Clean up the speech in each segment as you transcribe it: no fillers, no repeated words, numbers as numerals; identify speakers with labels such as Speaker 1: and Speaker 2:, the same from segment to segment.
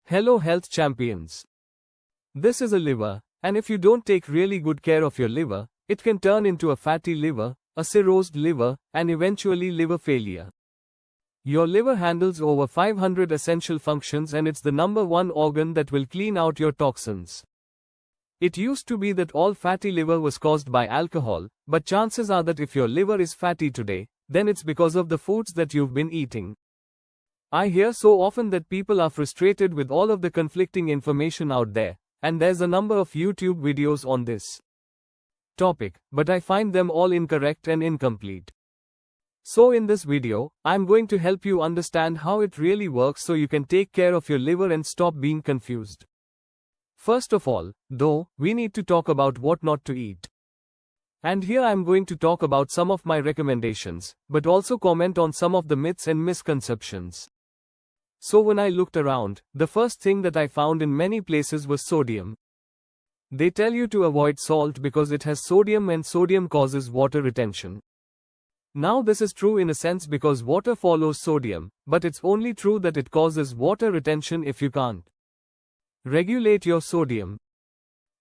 Speaker 1: Hello health champions. This is a liver, and if you don't take really good care of your liver, it can turn into a fatty liver, a cirrhosed liver, and eventually liver failure. Your liver handles over 500 essential functions and it's the number one organ that will clean out your toxins. It used to be that all fatty liver was caused by alcohol, but chances are that if your liver is fatty today, then it's because of the foods that you've been eating. I hear so often that people are frustrated with all of the conflicting information out there, and there's a number of YouTube videos on this topic, but I find them all incorrect and incomplete. So in this video, I'm going to help you understand how it really works so you can take care of your liver and stop being confused. First of all, though, we need to talk about what not to eat. And here I'm going to talk about some of my recommendations, but also comment on some of the myths and misconceptions. So when I looked around, the first thing that I found in many places was sodium. They tell you to avoid salt because it has sodium and sodium causes water retention. Now this is true in a sense because water follows sodium, but it's only true that it causes water retention if you can't regulate your sodium.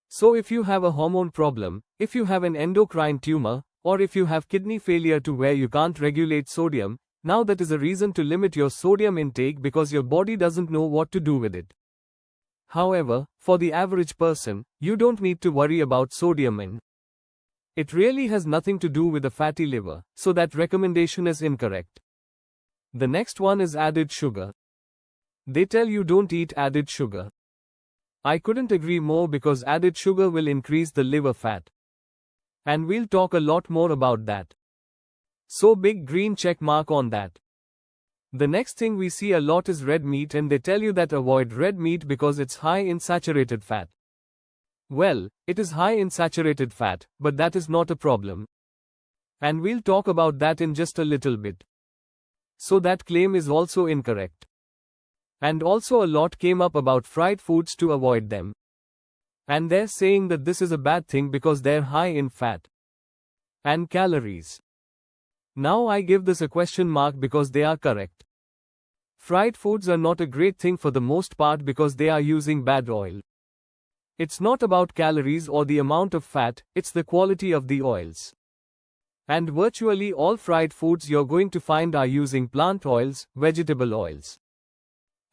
Speaker 1: So if you have a hormone problem, if you have an endocrine tumor, or if you have kidney failure to where you can't regulate sodium, now that is a reason to limit your sodium intake because your body doesn't know what to do with it. However, for the average person, you don't need to worry about sodium in. It really has nothing to do with a fatty liver, so that recommendation is incorrect. The next one is added sugar. They tell you don't eat added sugar. I couldn't agree more because added sugar will increase the liver fat. And we'll talk a lot more about that. So big green check mark on that. The next thing we see a lot is red meat, and they tell you that avoid red meat because it's high in saturated fat. Well, it is high in saturated fat, but that is not a problem. And we'll talk about that in just a little bit. So that claim is also incorrect. And also a lot came up about fried foods to avoid them. And they're saying that this is a bad thing because they're high in fat and calories. Now I give this a question mark because they are correct. Fried foods are not a great thing for the most part because they are using bad oil. It's not about calories or the amount of fat, it's the quality of the oils. And virtually all fried foods you're going to find are using plant oils, vegetable oils.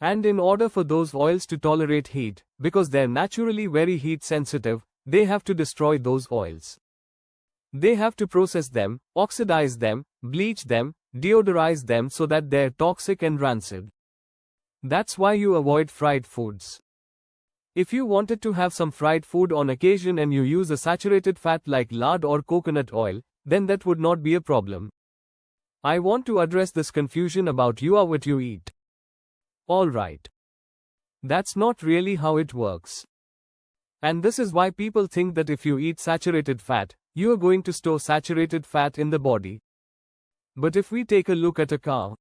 Speaker 1: And in order for those oils to tolerate heat, because they're naturally very heat sensitive, they have to destroy those oils. They have to process them, oxidize them, bleach them, deodorize them so that they're toxic and rancid. That's why you avoid fried foods. If you wanted to have some fried food on occasion and you use a saturated fat like lard or coconut oil, then that would not be a problem. I want to address this confusion about you are what you eat. Alright. That's not really how it works. And this is why people think that if you eat saturated fat, you are going to store saturated fat in the body. But if we take a look at a cow,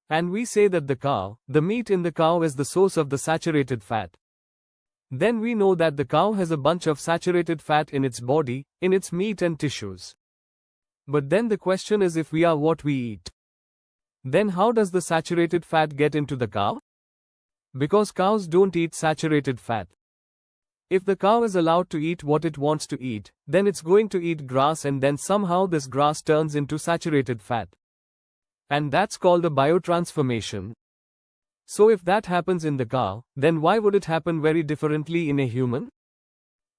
Speaker 1: and we say that the meat in the cow is the source of the saturated fat, then we know that the cow has a bunch of saturated fat in its body, in its meat and tissues. But then the question is, if we are what we eat, then how does the saturated fat get into the cow? Because cows don't eat saturated fat. If the cow is allowed to eat what it wants to eat, then it's going to eat grass, and then somehow this grass turns into saturated fat. And that's called a biotransformation. So if that happens in the cow, then why would it happen very differently in a human?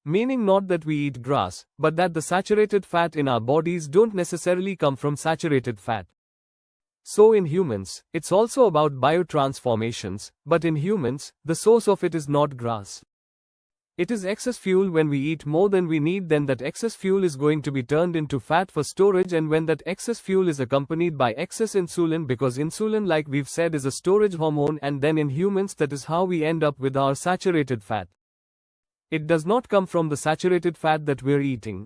Speaker 1: Meaning not that we eat grass, but that the saturated fat in our bodies don't necessarily come from saturated fat. So in humans, it's also about biotransformations, but in humans, the source of it is not grass. It is excess fuel. When we eat more than we need, then that excess fuel is going to be turned into fat for storage, and when that excess fuel is accompanied by excess insulin, because insulin, like we've said, is a storage hormone, and then in humans that is how we end up with our saturated fat. It does not come from the saturated fat that we're eating.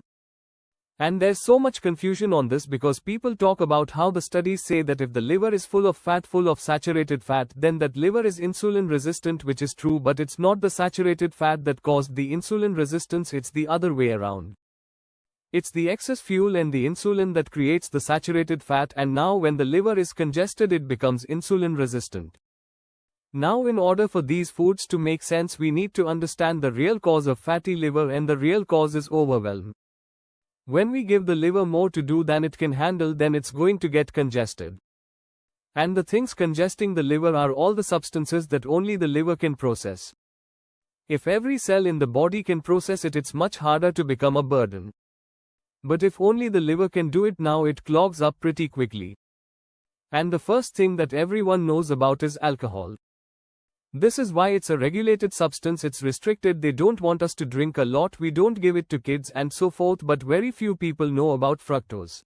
Speaker 1: And there's so much confusion on this because people talk about how the studies say that if the liver is full of fat, full of saturated fat, then that liver is insulin resistant, which is true, but it's not the saturated fat that caused the insulin resistance, it's the other way around. It's the excess fuel and the insulin that creates the saturated fat, and now when the liver is congested it becomes insulin resistant. Now, in order for these foods to make sense, we need to understand the real cause of fatty liver, and the real cause is overwhelm. When we give the liver more to do than it can handle, then it's going to get congested. And the things congesting the liver are all the substances that only the liver can process. If every cell in the body can process it, it's much harder to become a burden. But if only the liver can do it, now it clogs up pretty quickly. And the first thing that everyone knows about is alcohol. This is why it's a regulated substance, it's restricted, they don't want us to drink a lot, we don't give it to kids and so forth, but very few people know about fructose.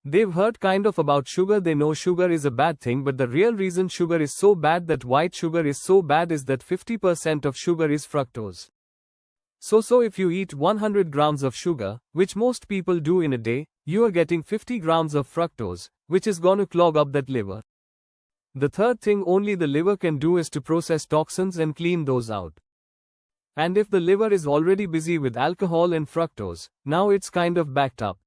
Speaker 1: They've heard kind of about sugar, they know sugar is a bad thing, but the real reason sugar is so bad, that white sugar is so bad, is that 50% of sugar is fructose. So if you eat 100 grams of sugar, which most people do in a day, you are getting 50 grams of fructose, which is gonna clog up that liver. The third thing only the liver can do is to process toxins and clean those out. And if the liver is already busy with alcohol and fructose, now it's kind of backed up.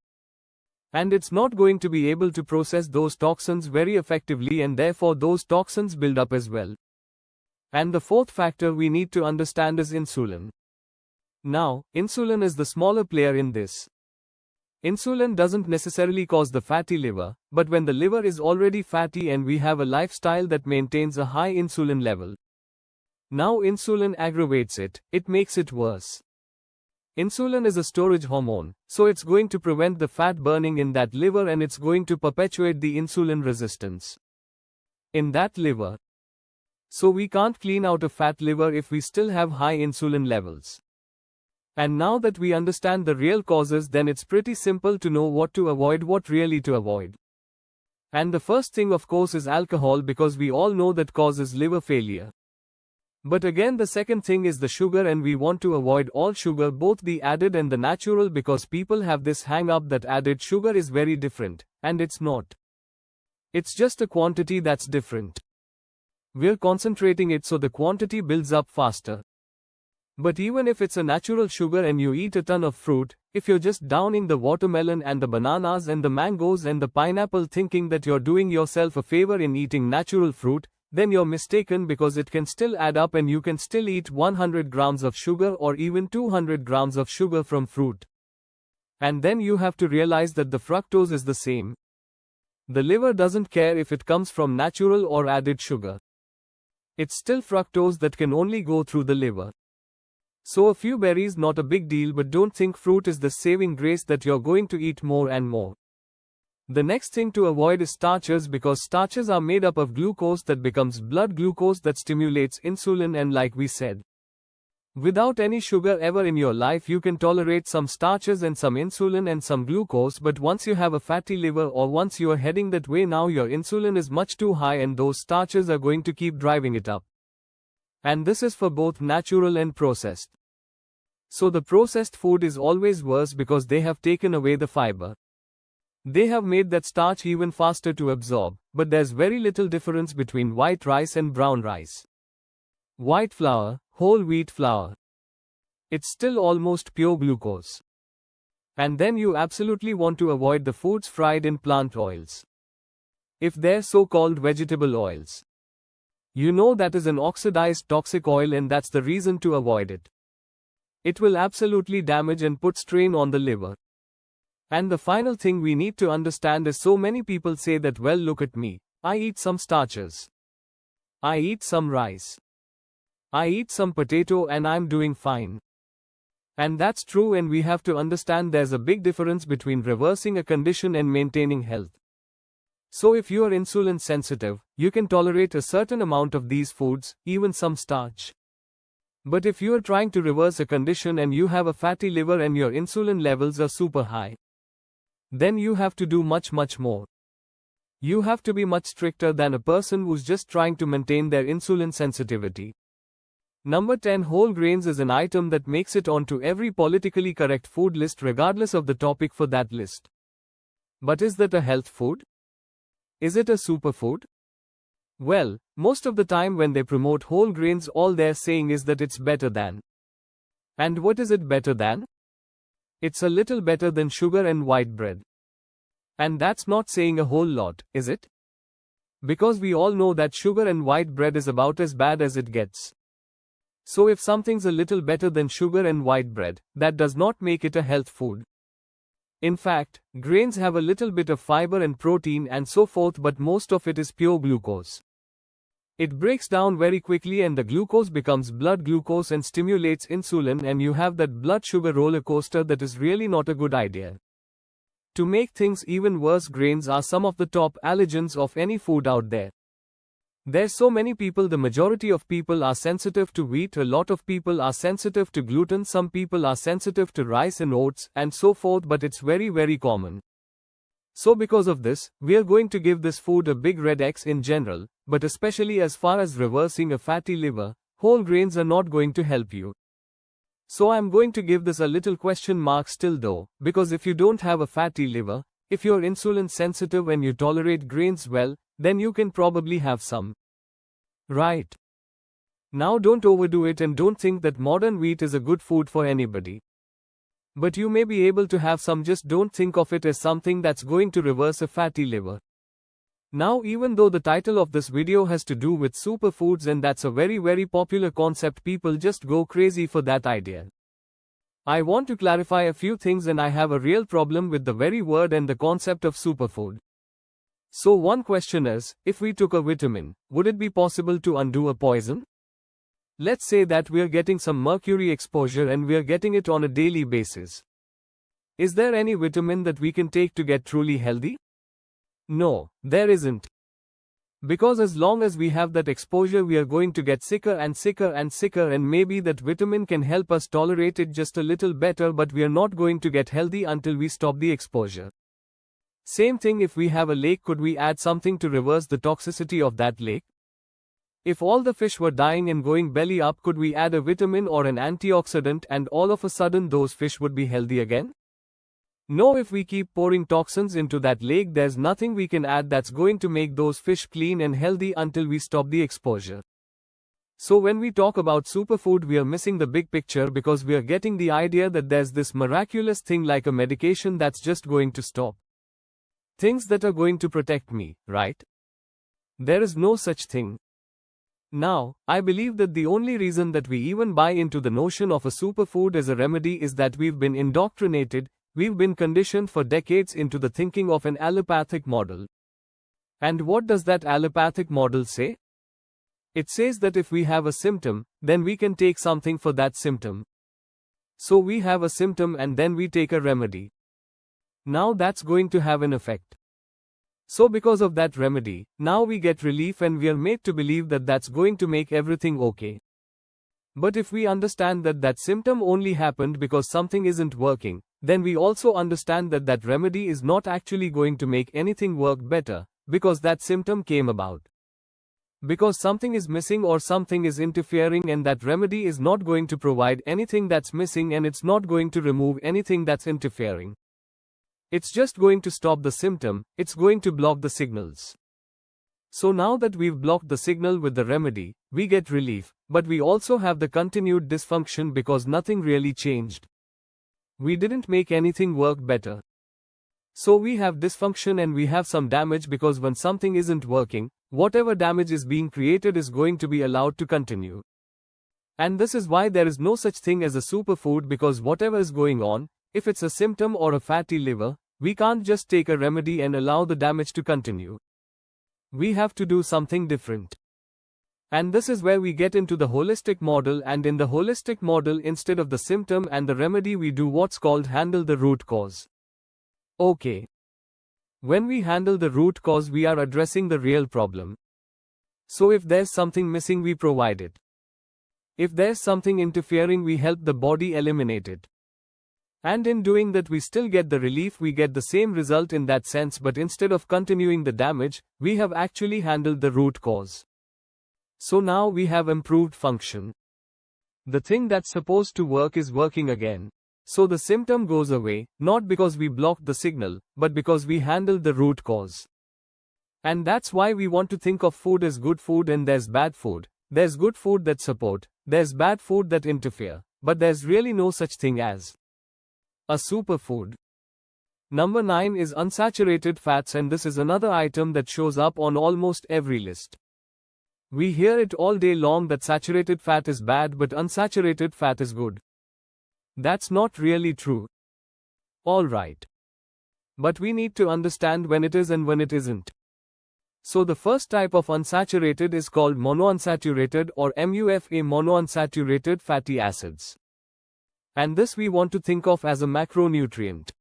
Speaker 1: And it's not going to be able to process those toxins very effectively, and therefore those toxins build up as well. And the fourth factor we need to understand is insulin. Now, insulin is the smaller player in this. Insulin doesn't necessarily cause the fatty liver, but when the liver is already fatty and we have a lifestyle that maintains a high insulin level, now insulin aggravates it, it makes it worse. Insulin is a storage hormone, so it's going to prevent the fat burning in that liver, and it's going to perpetuate the insulin resistance in that liver. So we can't clean out a fat liver if we still have high insulin levels. And now that we understand the real causes, then it's pretty simple to know what to avoid, what really to avoid. And the first thing of course is alcohol, because we all know that causes liver failure. But again, the second thing is the sugar, and we want to avoid all sugar, both the added and the natural, because people have this hang up that added sugar is very different, and it's not. It's just a quantity that's different. We're concentrating it so the quantity builds up faster. But even if it's a natural sugar and you eat a ton of fruit, if you're just downing the watermelon and the bananas and the mangoes and the pineapple thinking that you're doing yourself a favor in eating natural fruit, then you're mistaken, because it can still add up and you can still eat 100 grams of sugar or even 200 grams of sugar from fruit. And then you have to realize that the fructose is the same. The liver doesn't care if it comes from natural or added sugar. It's still fructose that can only go through the liver. So a few berries, not a big deal, but don't think fruit is the saving grace that you're going to eat more and more. The next thing to avoid is starches, because starches are made up of glucose that becomes blood glucose that stimulates insulin, and like we said, without any sugar ever in your life you can tolerate some starches and some insulin and some glucose, but once you have a fatty liver or once you are heading that way, now your insulin is much too high and those starches are going to keep driving it up. And this is for both natural and processed. So the processed food is always worse because they have taken away the fiber. They have made that starch even faster to absorb, but there's very little difference between white rice and brown rice. White flour, whole wheat flour, it's still almost pure glucose. And then you absolutely want to avoid the foods fried in plant oils. If they're so-called vegetable oils, you know that is an oxidized toxic oil, and that's the reason to avoid it. It will absolutely damage and put strain on the liver. And the final thing we need to understand is, so many people say that, well, look at me, I eat some starches, I eat some rice, I eat some potato and I'm doing fine. And that's true, and we have to understand there's a big difference between reversing a condition and maintaining health. So if you are insulin sensitive, you can tolerate a certain amount of these foods, even some starch. But if you are trying to reverse a condition and you have a fatty liver and your insulin levels are super high, then you have to do much more. You have to be much stricter than a person who's just trying to maintain their insulin sensitivity. Number 10, whole grains is an item that makes it onto every politically correct food list regardless of the topic for that list. But is that a health food? Is it a superfood? Well, most of the time when they promote whole grains, all they're saying is that it's better than. And what is it better than? It's a little better than sugar and white bread. And that's not saying a whole lot, is it? Because we all know that sugar and white bread is about as bad as it gets. So if something's a little better than sugar and white bread, that does not make it a health food. In fact, grains have a little bit of fiber and protein and so forth, but most of it is pure glucose. It breaks down very quickly and the glucose becomes blood glucose and stimulates insulin, and you have that blood sugar roller coaster that is really not a good idea. To make things even worse, grains are some of the top allergens of any food out there. There's so many people, the majority of people are sensitive to wheat, a lot of people are sensitive to gluten, some people are sensitive to rice and oats, and so forth, but it's very common. So because of this, we are going to give this food a big red X in general, but especially as far as reversing a fatty liver, whole grains are not going to help you. So I'm going to give this a little question mark still though, because if you don't have a fatty liver, if you're insulin sensitive and you tolerate grains well, then you can probably have some. Right. Now don't overdo it and don't think that modern wheat is a good food for anybody. But you may be able to have some, just don't think of it as something that's going to reverse a fatty liver. Now, even though the title of this video has to do with superfoods and that's a very popular concept, people just go crazy for that idea. I want to clarify a few things, and I have a real problem with the very word and the concept of superfood. So one question is, if we took a vitamin, would it be possible to undo a poison? Let's say that we're getting some mercury exposure and we're getting it on a daily basis. Is there any vitamin that we can take to get truly healthy? No, there isn't. Because as long as we have that exposure, we are going to get sicker and sicker and sicker, and maybe that vitamin can help us tolerate it just a little better, but we are not going to get healthy until we stop the exposure. Same thing, if we have a lake, could we add something to reverse the toxicity of that lake? If all the fish were dying and going belly up, could we add a vitamin or an antioxidant and all of a sudden those fish would be healthy again? No, if we keep pouring toxins into that lake, there's nothing we can add that's going to make those fish clean and healthy until we stop the exposure. So when we talk about superfood, we are missing the big picture, because we are getting the idea that there's this miraculous thing like a medication that's just going to stop things that are going to protect me, right? There is no such thing. Now, I believe that the only reason that we even buy into the notion of a superfood as a remedy is that we've been indoctrinated, we've been conditioned for decades into the thinking of an allopathic model. And what does that allopathic model say? It says that if we have a symptom, then we can take something for that symptom. So we have a symptom and then we take a remedy. Now that's going to have an effect. So because of that remedy, now we get relief and we are made to believe that that's going to make everything okay. But if we understand that that symptom only happened because something isn't working, then we also understand that that remedy is not actually going to make anything work better, because that symptom came about because something is missing or something is interfering, and that remedy is not going to provide anything that's missing, and it's not going to remove anything that's interfering. It's just going to stop the symptom, it's going to block the signals. So now that we've blocked the signal with the remedy, we get relief, but we also have the continued dysfunction because nothing really changed. We didn't make anything work better. So we have dysfunction and we have some damage, because when something isn't working, whatever damage is being created is going to be allowed to continue. And this is why there is no such thing as a superfood, because whatever is going on, if it's a symptom or a fatty liver, we can't just take a remedy and allow the damage to continue. We have to do something different. And this is where we get into the holistic model, and in the holistic model, instead of the symptom and the remedy, we do what's called handle the root cause. Okay. When we handle the root cause, we are addressing the real problem. So if there's something missing, we provide it. If there's something interfering, we help the body eliminate it. And in doing that, we still get the relief, we get the same result in that sense, but instead of continuing the damage, we have actually handled the root cause. So now we have improved function. The thing that's supposed to work is working again. So the symptom goes away, not because we blocked the signal, but because we handled the root cause. And that's why we want to think of food as good food and there's bad food. There's good food that support, there's bad food that interfere, but there's really no such thing as a superfood. Number 9 is unsaturated fats, and this is another item that shows up on almost every list. We hear it all day long that saturated fat is bad but unsaturated fat is good. That's not really true. Alright. But we need to understand when it is and when it isn't. So the first type of unsaturated is called monounsaturated or MUFA, monounsaturated fatty acids. And this we want to think of as a macronutrient.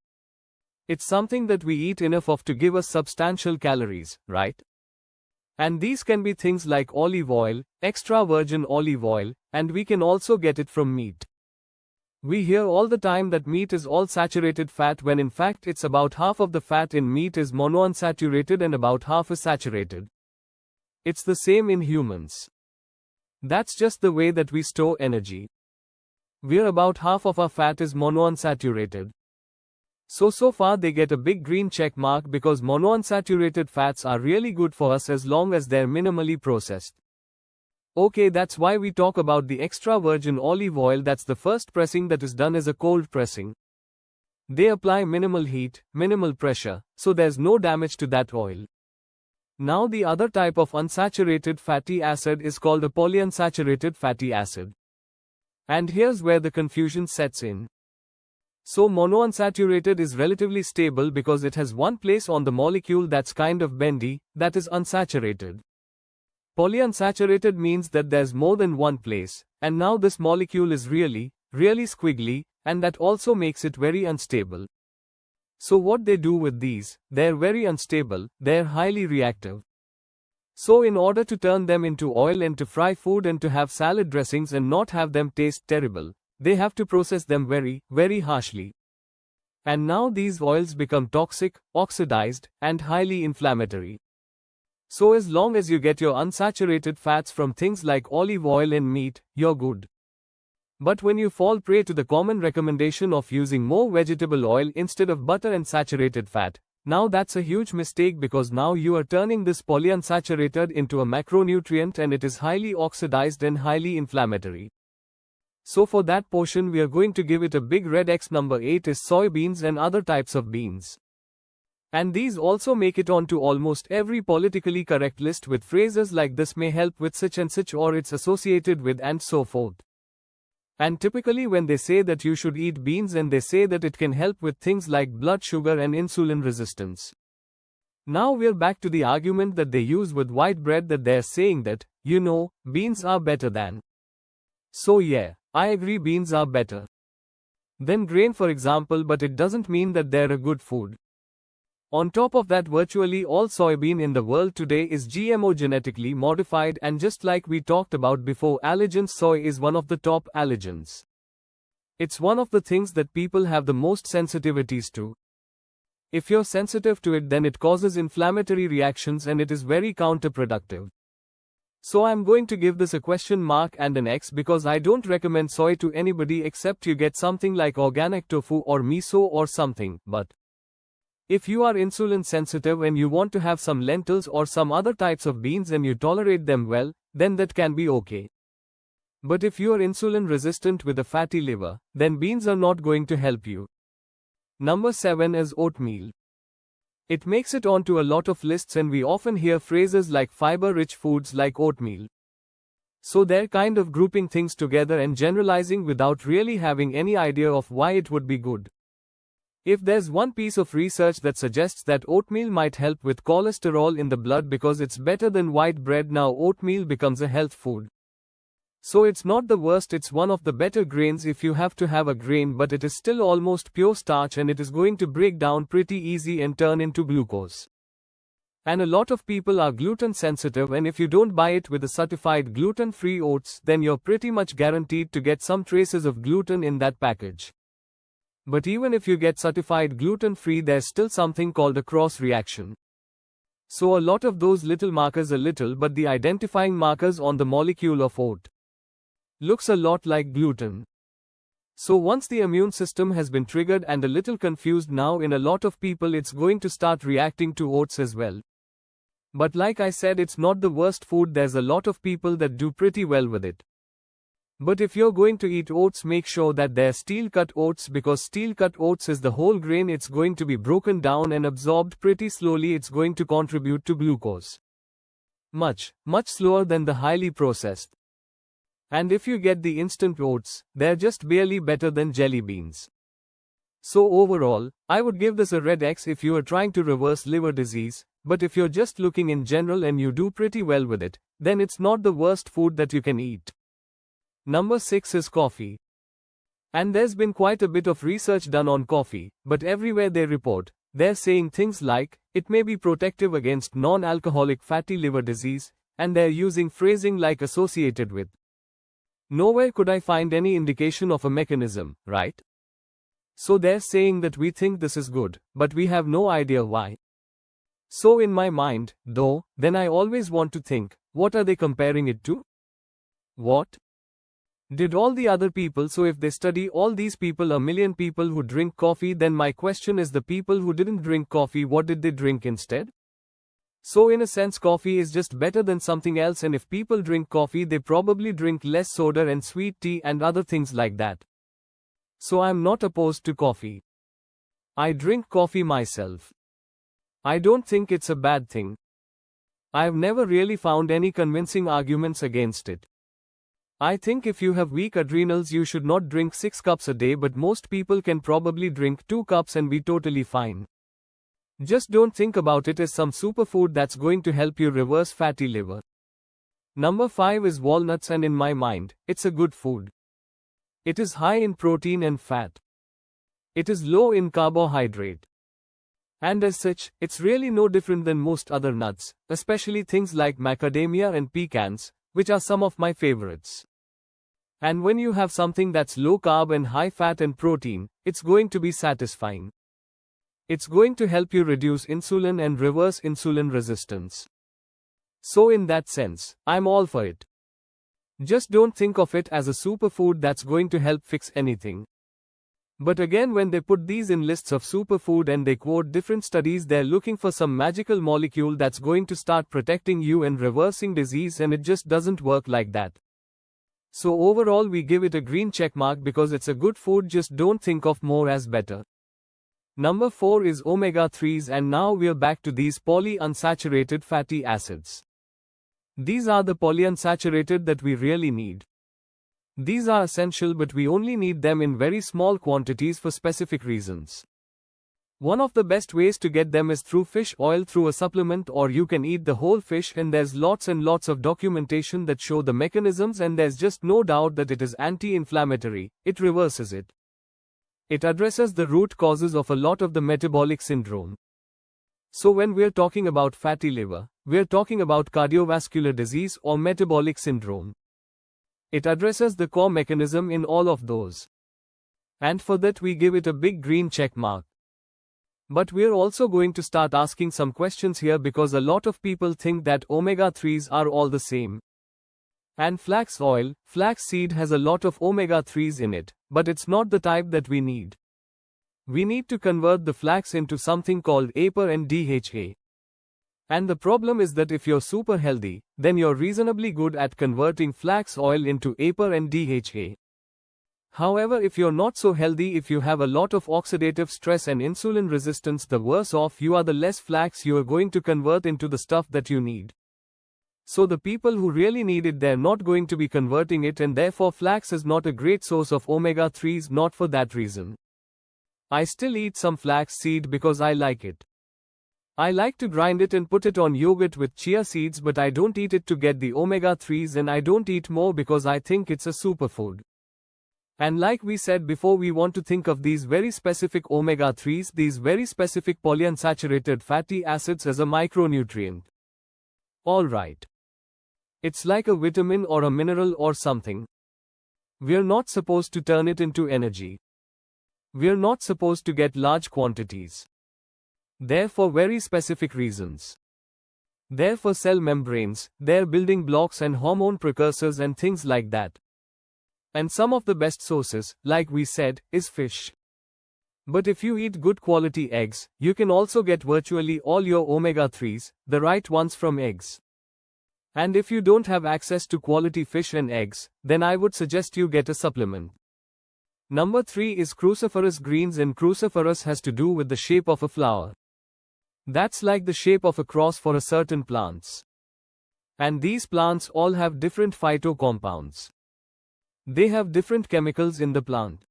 Speaker 1: It's something that we eat enough of to give us substantial calories, right? And these can be things like olive oil, extra virgin olive oil, and we can also get it from meat. We hear all the time that meat is all saturated fat when in fact it's about half of the fat in meat is monounsaturated and about half is saturated. It's the same in humans. That's just the way that we store energy. We're about half of our fat is monounsaturated. So far they get a big green check mark because monounsaturated fats are really good for us as long as they're minimally processed. Okay, that's why we talk about the extra virgin olive oil. That's the first pressing that is done as a cold pressing. They apply minimal heat, minimal pressure, so there's no damage to that oil. Now the other type of unsaturated fatty acid is called a polyunsaturated fatty acid. And here's where the confusion sets in. So monounsaturated is relatively stable because it has one place on the molecule that's kind of bendy, that is unsaturated. Polyunsaturated means that there's more than one place, and now this molecule is really squiggly, and that also makes it very unstable. So what they do with these, they're very unstable, they're highly reactive. So in order to turn them into oil and to fry food and to have salad dressings and not have them taste terrible, they have to process them very harshly. And now these oils become toxic, oxidized, and highly inflammatory. So as long as you get your unsaturated fats from things like olive oil and meat, you're good. But when you fall prey to the common recommendation of using more vegetable oil instead of butter and saturated fat, now that's a huge mistake because now you are turning this polyunsaturated into a macronutrient and it is highly oxidized and highly inflammatory. So for that portion we are going to give it a big red X. Number 8 is soybeans and other types of beans. And these also make it onto almost every politically correct list with phrases like this may help with such and such or it's associated with and so forth. And typically when they say that you should eat beans and they say that it can help with things like blood sugar and insulin resistance. Now we're back to the argument that they use with white bread that they're saying that, beans are better than. So yeah, I agree beans are better than grain for example, but it doesn't mean that they're a good food. On top of that, virtually all soybean in the world today is GMO genetically modified, and just like we talked about before, allergens, soy is one of the top allergens. It's one of the things that people have the most sensitivities to. If you're sensitive to it, then it causes inflammatory reactions and it is very counterproductive. So I'm going to give this a question mark and an X because I don't recommend soy to anybody except you get something like organic tofu or miso or something, but if you are insulin sensitive and you want to have some lentils or some other types of beans and you tolerate them well, then that can be okay. But if you are insulin resistant with a fatty liver, then beans are not going to help you. Number 7 is oatmeal. It makes it onto a lot of lists and we often hear phrases like fiber-rich foods like oatmeal. So they're kind of grouping things together and generalizing without really having any idea of why it would be good. If there's one piece of research that suggests that oatmeal might help with cholesterol in the blood because it's better than white bread, now oatmeal becomes a health food. So it's not the worst, it's one of the better grains if you have to have a grain, but it is still almost pure starch and it is going to break down pretty easy and turn into glucose. And a lot of people are gluten sensitive, and if you don't buy it with a certified gluten-free oats, then you're pretty much guaranteed to get some traces of gluten in that package. But even if you get certified gluten-free, there's still something called a cross reaction. So a lot of those little markers, but the identifying markers on the molecule of oat looks a lot like gluten. So once the immune system has been triggered and a little confused, now in a lot of people it's going to start reacting to oats as well. But like I said, it's not the worst food, there's a lot of people that do pretty well with it. But if you're going to eat oats, make sure that they're steel-cut oats, because steel-cut oats is the whole grain. It's going to be broken down and absorbed pretty slowly. It's going to contribute to glucose much slower than the highly processed. And if you get the instant oats, they're just barely better than jelly beans. So overall, I would give this a red X if you are trying to reverse liver disease, but if you're just looking in general and you do pretty well with it, then it's not the worst food that you can eat. Number 6 is coffee. And there's been quite a bit of research done on coffee, but everywhere they report, they're saying things like, it may be protective against non-alcoholic fatty liver disease, and they're using phrasing like associated with. Nowhere could I find any indication of a mechanism, right? So they're saying that we think this is good, but we have no idea why. So in my mind, though, then I always want to think, what are they comparing it to? What did all the other people? So if they study all these people, a million people who drink coffee, then my question is, the people who didn't drink coffee, what did they drink instead? So in a sense, coffee is just better than something else, and if people drink coffee, they probably drink less soda and sweet tea and other things like that. So I'm not opposed to coffee. I drink coffee myself. I don't think it's a bad thing. I've never really found any convincing arguments against it. I think if you have weak adrenals, you should not drink 6 cups a day, but most people can probably drink 2 cups and be totally fine. Just don't think about it as some superfood that's going to help you reverse fatty liver. Number 5 is walnuts, and in my mind, it's a good food. It is high in protein and fat. It is low in carbohydrate. And as such, it's really no different than most other nuts, especially things like macadamia and pecans, which are some of my favorites. And when you have something that's low carb and high fat and protein, it's going to be satisfying. It's going to help you reduce insulin and reverse insulin resistance. So in that sense, I'm all for it. Just don't think of it as a superfood that's going to help fix anything. But again, when they put these in lists of superfood and they quote different studies, they're looking for some magical molecule that's going to start protecting you and reversing disease, and it just doesn't work like that. So overall, we give it a green check mark because it's a good food, just don't think of more as better. Number 4 is omega-3s, and now we're back to these polyunsaturated fatty acids. These are the polyunsaturated that we really need. These are essential, but we only need them in very small quantities for specific reasons. One of the best ways to get them is through fish oil, through a supplement, or you can eat the whole fish, and there's lots and lots of documentation that show the mechanisms, and there's just no doubt that it is anti-inflammatory. It reverses it. It addresses the root causes of a lot of the metabolic syndrome. So when we're talking about fatty liver, we're talking about cardiovascular disease or metabolic syndrome. It addresses the core mechanism in all of those. And for that we give it a big green check mark. But we're also going to start asking some questions here, because a lot of people think that omega-3s are all the same. And flax oil, flax seed has a lot of omega-3s in it, but it's not the type that we need. We need to convert the flax into something called APA and DHA. And the problem is that if you're super healthy, then you're reasonably good at converting flax oil into APA and DHA. However, if you're not so healthy, if you have a lot of oxidative stress and insulin resistance, the worse off you are, the less flax you are going to convert into the stuff that you need. So the people who really need it, they're not going to be converting it, and therefore flax is not a great source of omega-3s, not for that reason. I still eat some flax seed because I like it. I like to grind it and put it on yogurt with chia seeds, but I don't eat it to get the omega-3s, and I don't eat more because I think it's a superfood. And like we said before, we want to think of these very specific omega-3s, these very specific polyunsaturated fatty acids, as a micronutrient. Alright. It's like a vitamin or a mineral or something. We're not supposed to turn it into energy. We're not supposed to get large quantities. They're for very specific reasons. They're for cell membranes, they're building blocks and hormone precursors and things like that. And some of the best sources, like we said, is fish. But if you eat good quality eggs, you can also get virtually all your omega-3s, the right ones, from eggs. And if you don't have access to quality fish and eggs, then I would suggest you get a supplement. Number 3 is cruciferous greens, and cruciferous has to do with the shape of a flower. That's like the shape of a cross for a certain plants. And these plants all have different phytocompounds. They have different chemicals in the plant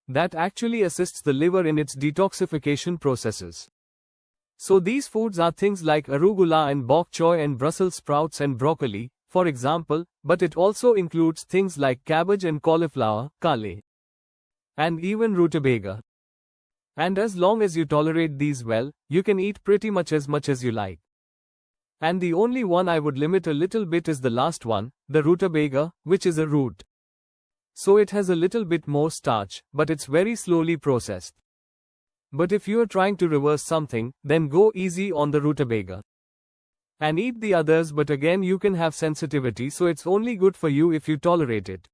Speaker 1: that actually assists the liver in its detoxification processes. So these foods are things like arugula and bok choy and Brussels sprouts and broccoli, for example, but it also includes things like cabbage and cauliflower, kale, and even rutabaga. And as long as you tolerate these well, you can eat pretty much as you like. And the only one I would limit a little bit is the last one, the rutabaga, which is a root. So it has a little bit more starch, but it's very slowly processed. But if you are trying to reverse something, then go easy on the rutabaga. And eat the others, but again you can have sensitivity, so it's only good for you if you tolerate it.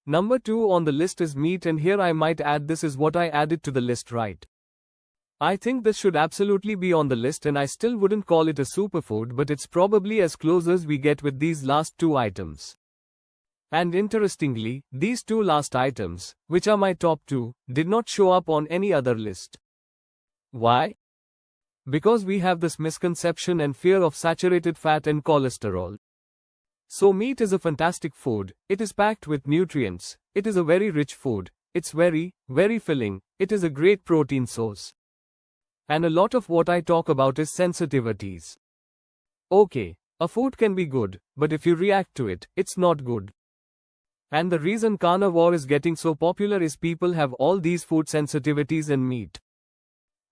Speaker 1: Number 2 on the list is meat, and here I might add, this is what I added to the list, right? I think this should absolutely be on the list, and I still wouldn't call it a superfood, but it's probably as close as we get with these last 2 items. And interestingly, these 2 last items, which are my top 2, did not show up on any other list. Why? Because we have this misconception and fear of saturated fat and cholesterol. So meat is a fantastic food, it is packed with nutrients, it is a very rich food, it's very, very filling, it is a great protein source. And a lot of what I talk about is sensitivities. Okay, a food can be good, but if you react to it, it's not good. And the reason carnivore is getting so popular is people have all these food sensitivities in meat.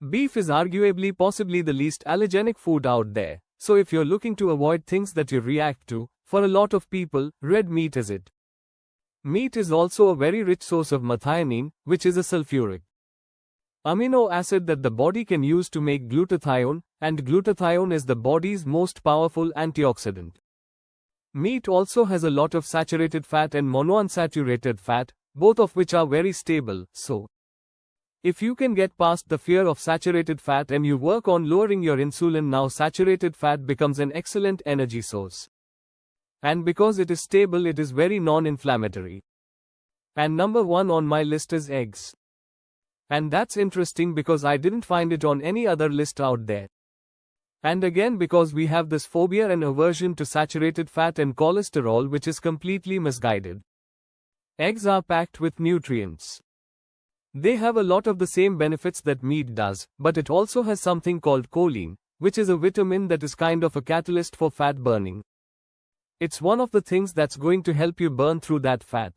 Speaker 1: Beef is arguably possibly the least allergenic food out there, so if you're looking to avoid things that you react to, for a lot of people, red meat is it. Meat is also a very rich source of methionine, which is a sulfuric amino acid that the body can use to make glutathione, and glutathione is the body's most powerful antioxidant. Meat also has a lot of saturated fat and monounsaturated fat, both of which are very stable, so if you can get past the fear of saturated fat and you work on lowering your insulin, now saturated fat becomes an excellent energy source. And because it is stable, it is very non-inflammatory. And number 1 on my list is eggs. And that's interesting because I didn't find it on any other list out there. And again, because we have this phobia and aversion to saturated fat and cholesterol, which is completely misguided. Eggs are packed with nutrients. They have a lot of the same benefits that meat does, but it also has something called choline, which is a vitamin that is kind of a catalyst for fat burning. It's one of the things that's going to help you burn through that fat.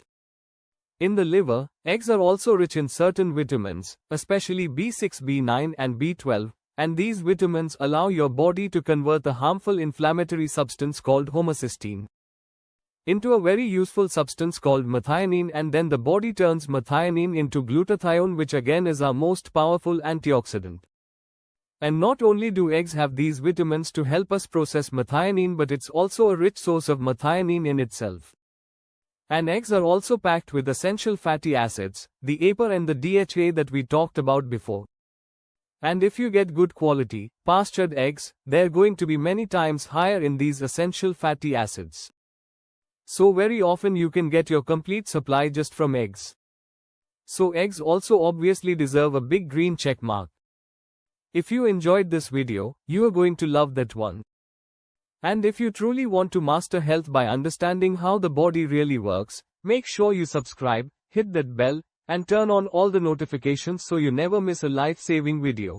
Speaker 1: In the liver, eggs are also rich in certain vitamins, especially B6, B9 and B12, and these vitamins allow your body to convert the harmful inflammatory substance called homocysteine into a very useful substance called methionine, and then the body turns methionine into glutathione, which again is our most powerful antioxidant. And not only do eggs have these vitamins to help us process methionine, but it's also a rich source of methionine in itself. And eggs are also packed with essential fatty acids, the APA and the DHA that we talked about before. And if you get good quality, pastured eggs, they're going to be many times higher in these essential fatty acids. So very often you can get your complete supply just from eggs. So eggs also obviously deserve a big green check mark. If you enjoyed this video, you are going to love that one. And if you truly want to master health by understanding how the body really works, make sure you subscribe, hit that bell, and turn on all the notifications so you never miss a life-saving video.